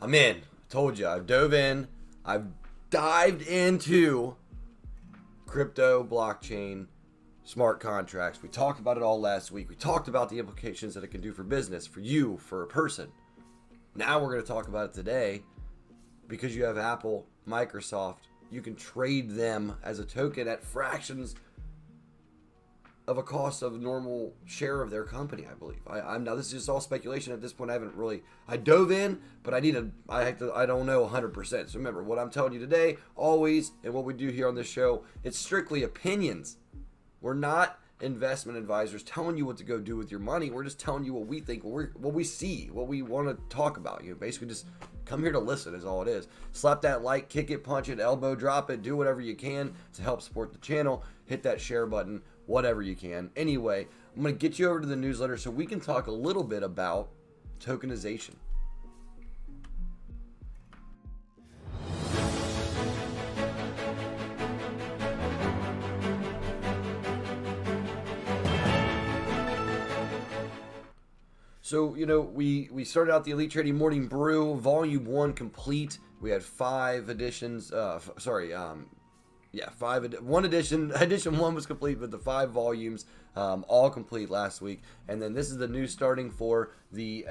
I'm in. I told you. I've dove in. I've dived into crypto, blockchain, smart contracts. We talked about it all last week. We talked about the implications that it can do for business, for you, for a person. Now we're going to talk about it today because you have Apple, Microsoft. You can trade them as a token at fractions of a cost of a normal share of their company, I believe. I'm now, this is just all speculation at this point. I dove in, but I don't know 100%. So remember, what I'm telling you today, always, and what we do here on this show, it's strictly opinions. We're not investment advisors telling you what to go do with your money. We're just telling you what we think, what we see, what we want to talk about. You know, basically just come here to listen is all it is. Slap that like, kick it, punch it, elbow drop it, do whatever you can to help support the channel. Hit that share button, whatever you can. Anyway, I'm going to get you over to the newsletter so we can talk a little bit about tokenization. So, you know, we started out the Elite Trading Morning Brew, Volume 1 complete. We had 5 editions, one edition. Edition 1 was complete, but the 5 volumes all complete last week. And then this is the new starting for the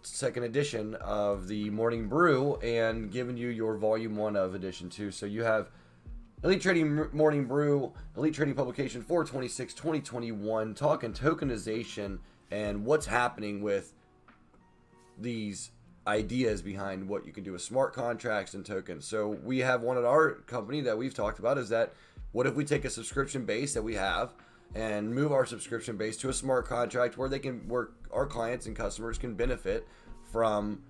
second edition of the Morning Brew and giving you your Volume 1 of Edition 2. So you have Elite Trading Morning Brew, Elite Trading Publication 4/26/2021, talking tokenization and what's happening with these ideas behind what you can do with smart contracts and tokens. So we have one at our company that we've talked about is that what if we take a subscription base that we have and move our subscription base to a smart contract where our clients and customers can benefit from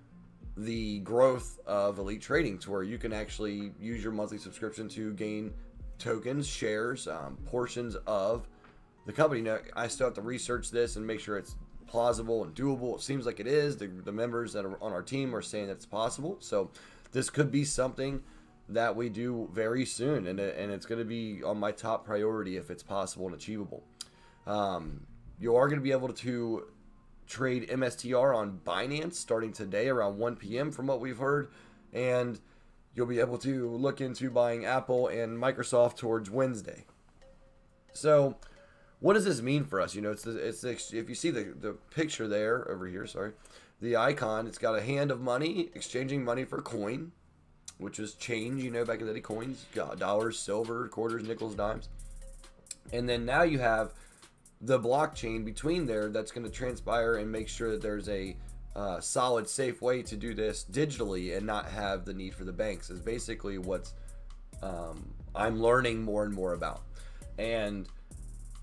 the growth of Elite Trading, to where you can actually use your monthly subscription to gain tokens, shares, portions of the company. Now, I still have to research this and make sure it's plausible and doable. It seems like it is. The members that are on our team are saying that it's possible. So this could be something that we do very soon, and it's going to be on my top priority if it's possible and achievable. You are going to be able to trade MSTR on Binance starting today around 1 p.m. from what we've heard, and you'll be able to look into buying Apple and Microsoft towards Wednesday. So what does this mean for us? You know, it's if you see the picture there over here, the icon, it's got a hand of money exchanging money for coin, which is change, you know, back in the day, coins, dollars, silver, quarters, nickels, dimes. And then now you have the blockchain between there that's going to transpire and make sure that there's a solid, safe way to do this digitally and not have the need for the banks, is basically what's I'm learning more and more about. And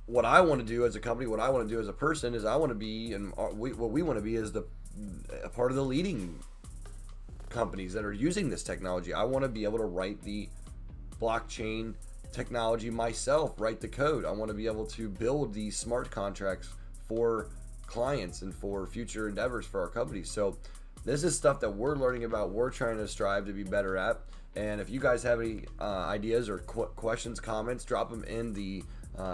what I want to do as a company, what I want to do as a person, is I want to be, and what we want to be is a part of the leading companies that are using this technology. I want to be able to write the blockchain technology myself, write the code. I want to be able to build these smart contracts for clients and for future endeavors for our companies. So this is stuff that we're learning about, we're trying to strive to be better at. And if you guys have any ideas or questions, comments, drop them in the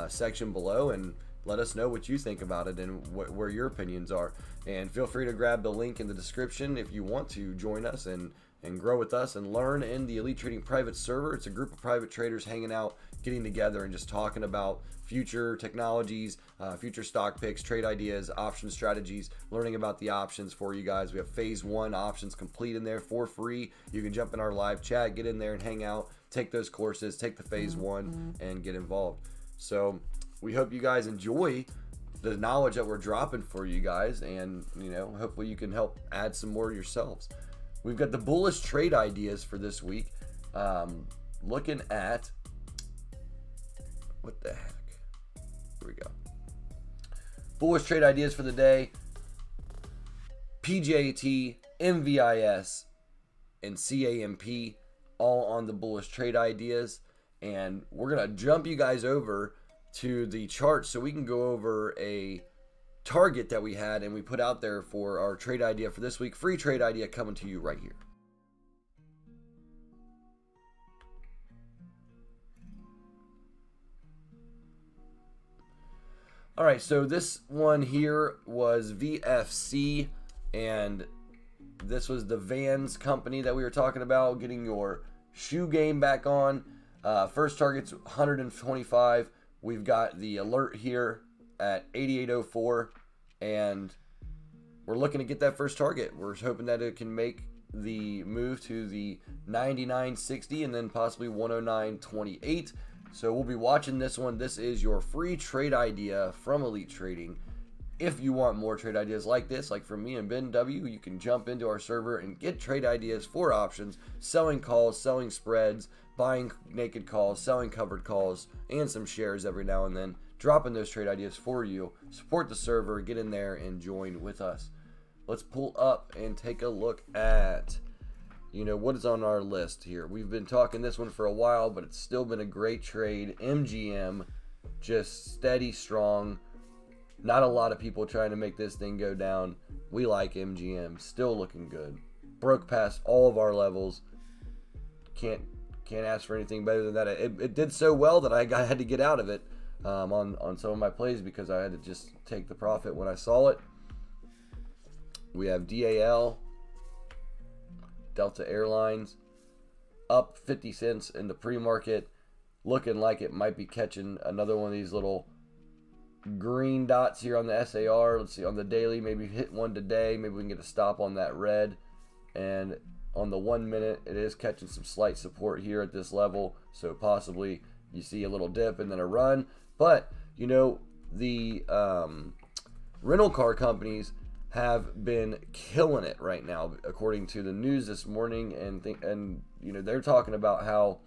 section below and let us know what you think about it and where your opinions are. And feel free to grab the link in the description if you want to join us and grow with us and learn in the Elite Trading private server. It's a group of private traders hanging out, getting together and just talking about future technologies, future stock picks, trade ideas, option strategies, learning about the options for you guys. We have phase 1 options complete in there for free. You can jump in our live chat, get in there and hang out, take those courses, take the phase 1 and get involved. So we hope you guys enjoy the knowledge that we're dropping for you guys, and you know, hopefully you can help add some more yourselves. We've got the bullish trade ideas for this week. Looking at, what the heck? Here we go. Bullish trade ideas for the day. PJT, MVIS, and CAMP, all on the bullish trade ideas. And we're going to jump you guys over to the chart so we can go over a target that we had and we put out there for our trade idea for this week. Free trade idea coming to you right here. All right, so this one here was VFC, and This was the Vans company that we were talking about, getting your shoe game back on. First target's 125. We've got the alert here at 8804, and we're looking to get that first target. We're hoping that it can make the move to the 99.60 and then possibly 109.28. So we'll be watching this one. This is your free trade idea from Elite Trading. If you want more trade ideas like this, like from me and Ben W, you can jump into our server and get trade ideas for options, selling calls, selling spreads, buying naked calls, selling covered calls, and some shares every now and then, dropping those trade ideas for you. Support the server, get in there and join with us. Let's pull up and take a look at, what is on our list here. We've been talking this one for a while, but it's still been a great trade. MGM, just steady, strong. Not a lot of people trying to make this thing go down. We like MGM. Still looking good. Broke past all of our levels. Can't ask for anything better than that. It did so well that I had to get out of it on some of my plays because I had to just take the profit when I saw it. We have DAL, Delta Airlines, up 50 cents in the pre-market. Looking like it might be catching another one of these little green dots here on the SAR. Let's see, on the daily, maybe hit one today. Maybe we can get a stop on that red. And on the 1 minute, it is catching some slight support here at this level. So possibly you see a little dip and then a run. But, the rental car companies have been killing it right now, according to the news this morning. And they're talking about how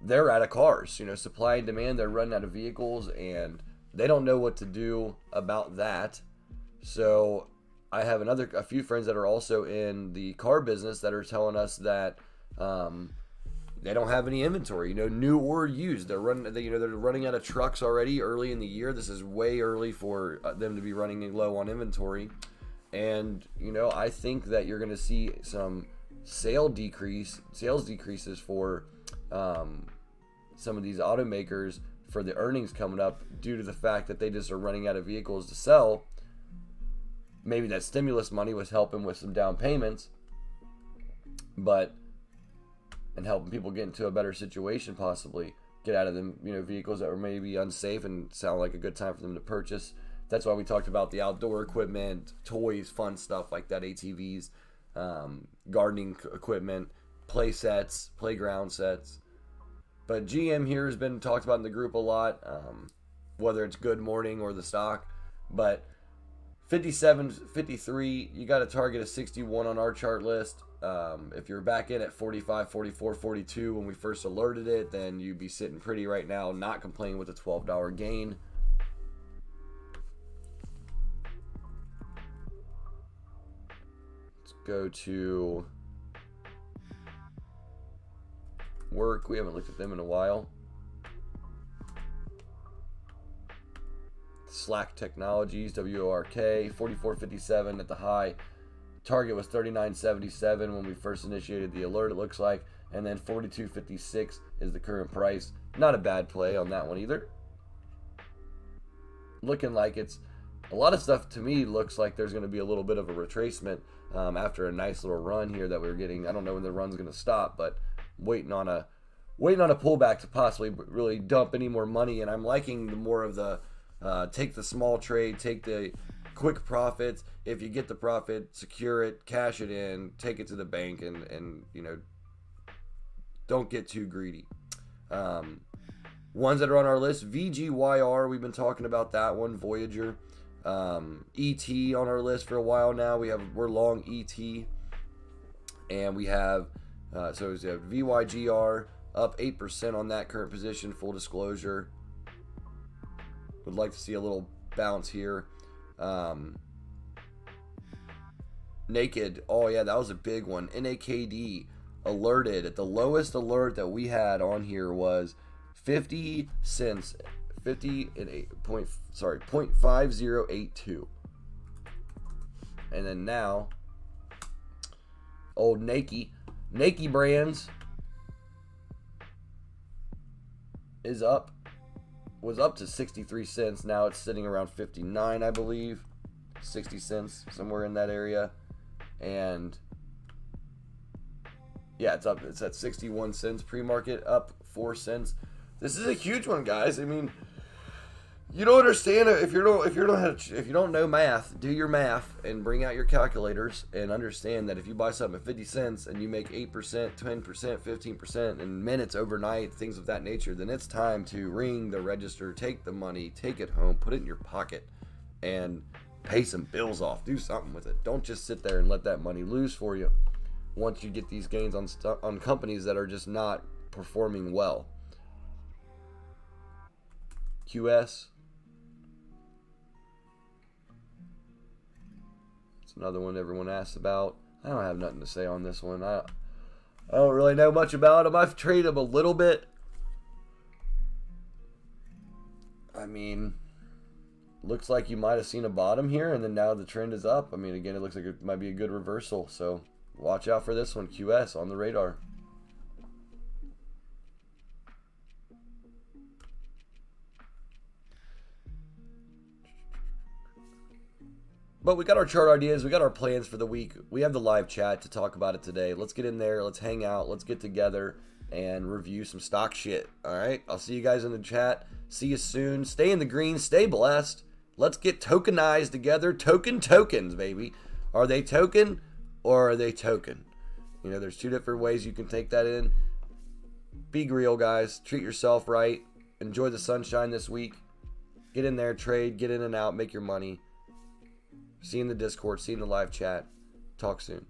they're out of cars. Supply and demand, they're running out of vehicles, and they don't know what to do about that. So I have a few friends that are also in the car business that are telling us that they don't have any inventory, new or used. They're running out of trucks already early in the year. This is way early for them to be running low on inventory. And I think that you're going to see some sales decreases for some of these automakers for the earnings coming up due to the fact that they just are running out of vehicles to sell. Maybe that stimulus money was helping with some down payments, and helping people get into a better situation, possibly get out of them, vehicles that were maybe unsafe and sound like a good time for them to purchase. That's why we talked about the outdoor equipment, toys, fun stuff like that, ATVs, gardening equipment, play sets, playground sets. But GM here has been talked about in the group a lot, whether it's Good Morning or the stock. But 57, 53, you got a target of 61 on our chart list. If you're back in at 45, 44, 42 when we first alerted it, then you'd be sitting pretty right now, not complaining with a $12 gain. Let's go to Work. We haven't looked at them in a while. Slack Technologies, WORK, 44.57 at the high. Target was 39.77 when we first initiated the alert, it looks like. And then 42.56 is the current price. Not a bad play on that one either. Looking like it's a lot of stuff to me looks like there's going to be a little bit of a retracement after a nice little run here that we're getting. I don't know when the run's going to stop, but waiting on a pullback to possibly really dump any more money. And I'm liking the more of the take the small trade, take the quick profits. If you get the profit, secure it, cash it in, take it to the bank, and don't get too greedy. Ones that are on our list: VGYR. We've been talking about that one. Voyager, ET on our list for a while now. We're long ET, and we have so it's VYGR up 8% on that current position. Full disclosure. Would like to see a little bounce here. Naked. Oh yeah, that was a big one. NAKD alerted at the lowest alert that we had on here was 50 cents. 0.5082. And then now old Nike Brands was up to 63 cents. Now it's sitting around 59, I believe. 60 cents, somewhere in that area. And yeah, it's up. It's at 61 cents pre-market, up 4 cents. This is a huge one, guys. I mean, you don't understand if you don't know math. Do your math and bring out your calculators and understand that if you buy something at 50 cents and you make 8%, 10%, 15% in minutes overnight, things of that nature, then it's time to ring the register, take the money, take it home, put it in your pocket, and pay some bills off. Do something with it. Don't just sit there and let that money lose for you once you get these gains on companies that are just not performing well. QS. It's another one everyone asks about. I don't have nothing to say on this one. I don't really know much about him. I've traded him a little bit. I mean, looks like you might have seen a bottom here, and then now the trend is up. I mean, again, it looks like it might be a good reversal. So watch out for this one. QS on the radar. But we got our chart ideas. We got our plans for the week. We have the live chat to talk about it today. Let's get in there. Let's hang out. Let's get together and review some stock shit. All right. I'll see you guys in the chat. See you soon. Stay in the green. Stay blessed. Let's get tokenized together. Tokens, baby. Are they token or are they token? You know, there's two different ways you can take that in. Be real, guys. Treat yourself right. Enjoy the sunshine this week. Get in there, trade, get in and out, make your money. See you in the Discord. See you in the live chat. Talk soon.